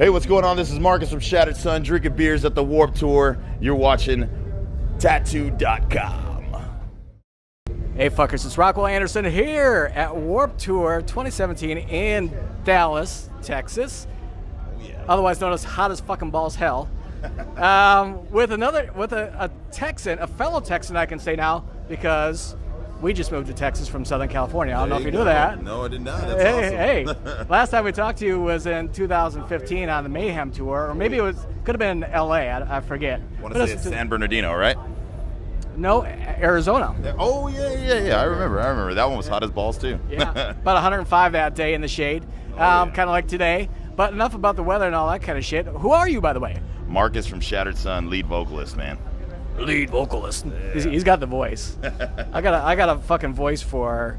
Hey, what's going on? This is Marcus from Shattered Sun, drinking beers at the Warped Tour. You're watching Tattoo.com. Hey fuckers, it's Rockwell Anderson here at Warped Tour 2017 in Dallas, Texas. Oh, yeah. Otherwise known as hot as fucking balls hell. With a Texan, a fellow Texan I can say now, because we just moved to Texas from Southern California. I don't know if you knew that. No, I did not. That's awesome. Hey, last time we talked to you was in 2015 on the Mayhem Tour, or maybe could have been LA, I forget. I want to say it's San Bernardino, right? No, Arizona. Oh, yeah. I remember. That one was hot as balls, too. Yeah, about 105 that day in the shade, kind of like today. But enough about the weather and all that kind of shit. Who are you, by the way? Marcus from Shattered Sun, lead vocalist, man. Lead vocalist. Yeah. He's got the voice. I got a fucking voice for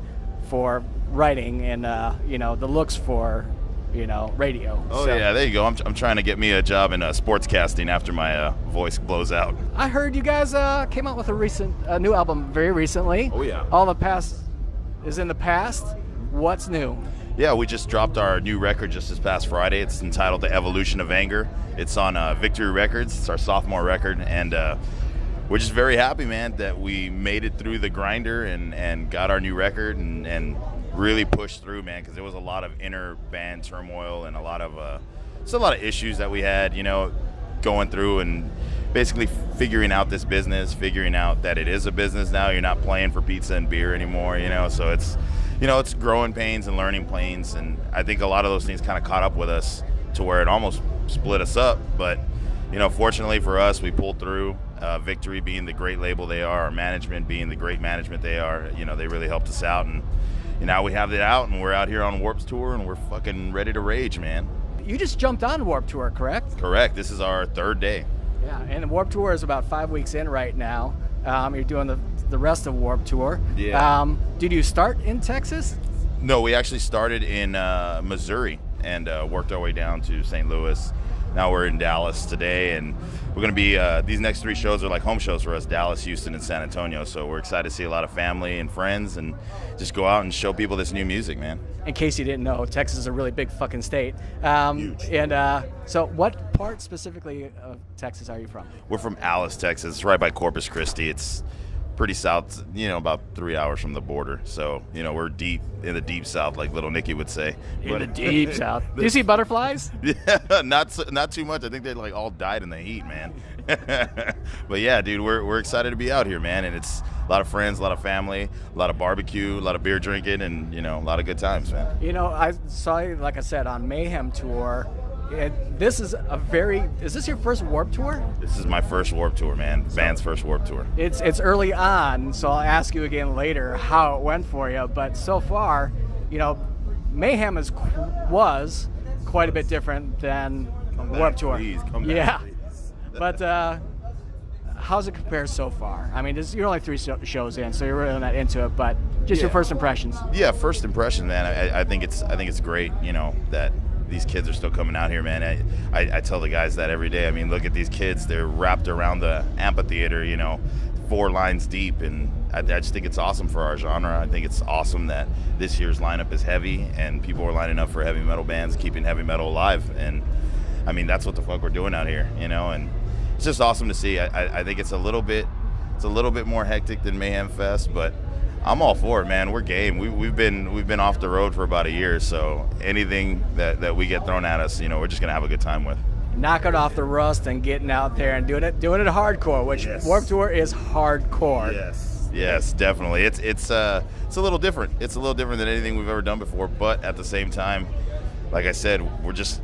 writing and the looks for radio. Oh so. Yeah, there you go. I'm trying to get me a job in sportscasting after my voice blows out. I heard you guys came out with a new album very recently. Oh yeah. All the past is in the past. What's new? Yeah, we just dropped our new record just this past Friday. It's entitled The Evolution of Anger. It's on Victory Records. It's our sophomore record, and we're just very happy, man, that we made it through the grinder and got our new record and really pushed through, man, because there was a lot of inner band turmoil and a lot of issues that we had, going through and basically figuring out this business, figuring out that it is a business now. You're not playing for pizza and beer anymore, so it's it's growing pains and learning pains, and I think a lot of those things kind of caught up with us to where it almost split us up. But, fortunately for us, we pulled through. Victory being the great label they are, our management being the great management they are, they really helped us out. And now we have it out, and we're out here on Warped Tour, and we're fucking ready to rage, man. You just jumped on Warped Tour, correct? Correct. This is our third day. Yeah, and Warped Tour is about 5 weeks in right now. You're doing the rest of Warped Tour. Yeah. Did you start in Texas? No, we actually started in Missouri and worked our way down to St. Louis. Now we're in Dallas today, and we're going to be, these next 3 shows are like home shows for us, Dallas, Houston, and San Antonio. So we're excited to see a lot of family and friends and just go out and show people this new music, man. In case you didn't know, Texas is a really big fucking state. Huge. And so what part specifically of Texas are you from? We're from Alice, Texas. It's right by Corpus Christi. It's pretty south, about 3 hours from the border. So, we're deep in the deep south, like Little Nicky would say. In the deep south. Do you see butterflies? Yeah, not too much. I think they all died in the heat, man. But yeah, dude, we're excited to be out here, man. And it's a lot of friends, a lot of family, a lot of barbecue, a lot of beer drinking, and a lot of good times, man. I saw you, like I said, on Mayhem Tour. Is this your first Warped Tour? This is my first Warped Tour, man. Band's first Warped Tour. It's early on, so I'll ask you again later how it went for you. But so far, Mayhem was quite a bit different than Warped Tour. Please, come back. Yeah. Please. But how's it compare so far? I mean, you're only 3 shows in, so you're really not into it. But just your first impressions. Yeah, first impression, man. I think it's great. That these kids are still coming out here, man. I tell the guys that every day. I mean, look at these kids. They're wrapped around the amphitheater, 4 lines deep, and I just think it's awesome for our genre. I think it's awesome that this year's lineup is heavy, and people are lining up for heavy metal bands, keeping heavy metal alive. And I mean, that's what the fuck we're doing out here, and it's just awesome to see. I think it's a little bit more hectic than Mayhem Fest, but I'm all for it, man. We're game. We've been off the road for about a year, so anything that we get thrown at us, we're just gonna have a good time with. Knocking off the rust and getting out there and doing it hardcore, which Warped Tour is hardcore. Yes, definitely. It's a little different. It's a little different than anything we've ever done before, but at the same time, like I said, we're just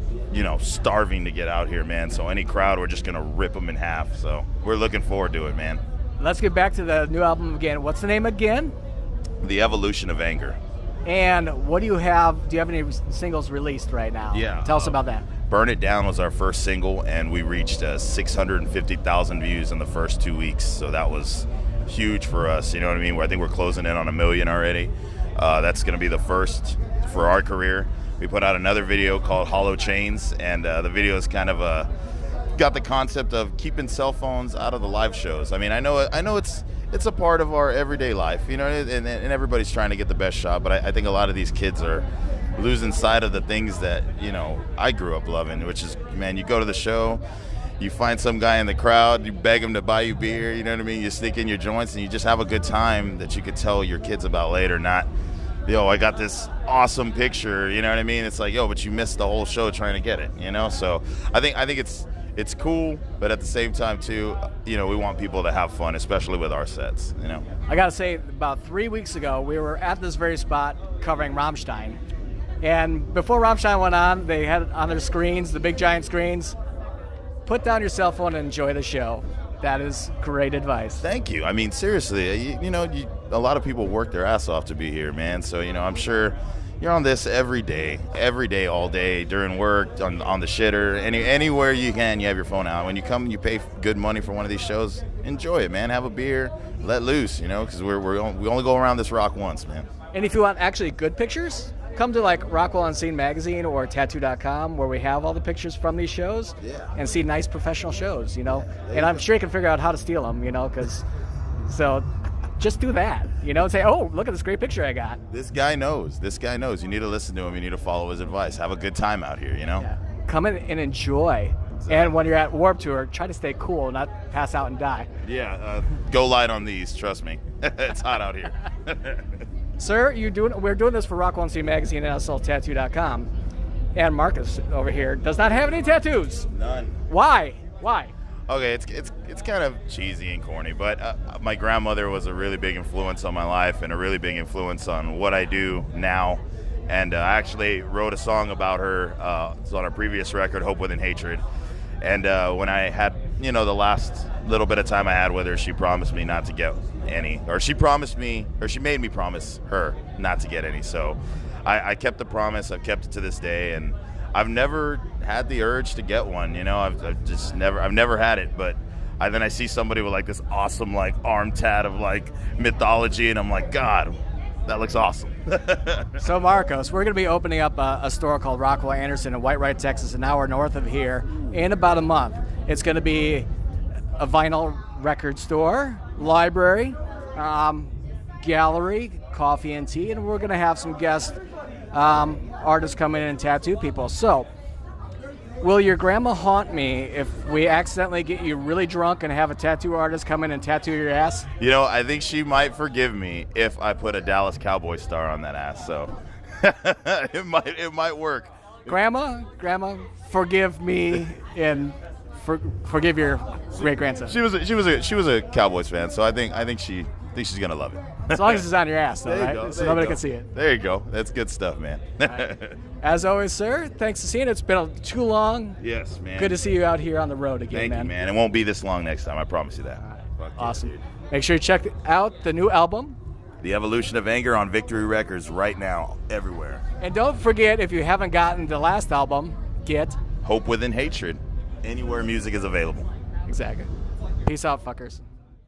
starving to get out here, man. So any crowd, we're just gonna rip them in half. So we're looking forward to it, man. Let's get back to the new album again. What's the name again? The Evolution of Anger. And what do you have? Do you have any singles released right now? Yeah. Tell us about that. Burn It Down was our first single, and we reached 650,000 views in the first 2 weeks. So that was huge for us. You know what I mean? I think we're closing in on 1 million already. That's going to be the first for our career. We put out another video called Hollow Chains, and the video is kind of got the concept of keeping cell phones out of the live shows. I mean, I know it's a part of our everyday life, and everybody's trying to get the best shot, but I think a lot of these kids are losing sight of the things that, you know, I grew up loving, which is, man, you go to the show, you find some guy in the crowd, you beg him to buy you beer, you know what I mean? You sneak in your joints and you just have a good time that you could tell your kids about later, not, yo, I got this awesome picture, you know what I mean? It's like, yo, but you missed the whole show trying to get it, you know? So I think it's cool, but at the same time too, you know, we want people to have fun, especially with our sets, you know? I gotta say, about 3 weeks ago, we were at this very spot covering Rammstein. And before Rammstein went on, they had on their screens, the big giant screens, put down your cell phone and enjoy the show. That is great advice. Thank you. I mean, seriously, a lot of people work their ass off to be here, man. So, you know, I'm sure you're on this every day, all day, during work, on the shitter, anywhere you can, you have your phone out. When you come and you pay good money for one of these shows, enjoy it, man. Have a beer, let loose, you know, because we only go around this rock once, man. And if you want actually good pictures, come to like Rockwell on Scene magazine or Tattoo.com, where we have all the pictures from these shows, and see nice professional shows, you know. And I'm sure you can figure out how to steal them, you know, so just do that, you know, and say, oh, look at this great picture I got. This guy knows. You need to listen to him. You need to follow his advice. Have a good time out here, you know. Yeah. Come in and enjoy. And when you're at Warped Tour, try to stay cool, not pass out and die. Yeah, go light on these. Trust me, it's hot out here. Sir, we're doing this for Rockwell on Scene magazine and also Tattoo.com. And Marcus over here does not have any tattoos. None. Why? Okay, it's kind of cheesy and corny, but my grandmother was a really big influence on my life and a really big influence on what I do now. And I actually wrote a song about her. It's on a previous record, Hope Within Hatred. And when I had, you know, the last little bit of time I had with her, she promised me not to get any. Or she made me promise her not to get any. So I kept the promise. I've kept it to this day. And I've never had the urge to get one, you know. I've never had it. But then I see somebody with like this awesome like arm tat of like mythology, and I'm like, God, that looks awesome. So Marcos, we're going to be opening up a store called Rockwell Anderson in Whitewright, Texas, an hour north of here, in about a month. It's going to be a vinyl record store, library, gallery, coffee and tea, and we're going to have some guest artists come in and tattoo people. So, will your grandma haunt me if we accidentally get you really drunk and have a tattoo artist come in and tattoo your ass? You know, I think she might forgive me if I put a Dallas Cowboy star on that ass. So it might work. Grandma, forgive me and forgive your great grandson. She was a Cowboys fan, so I think she's gonna love it. As long as it's on your ass, though, right? Go, so nobody can see it. There you go. That's good stuff, man. Right. As always, sir, thanks for seeing it. It's been too long. Yes, man. Good to see you out here on the road again, Thank you, man. It won't be this long next time. I promise you that. Right. Awesome. Yeah, make sure you check out the new album, The Evolution of Anger, on Victory Records right now, everywhere. And don't forget, if you haven't gotten the last album, get Hope Within Hatred, anywhere music is available. Exactly. Peace out, fuckers.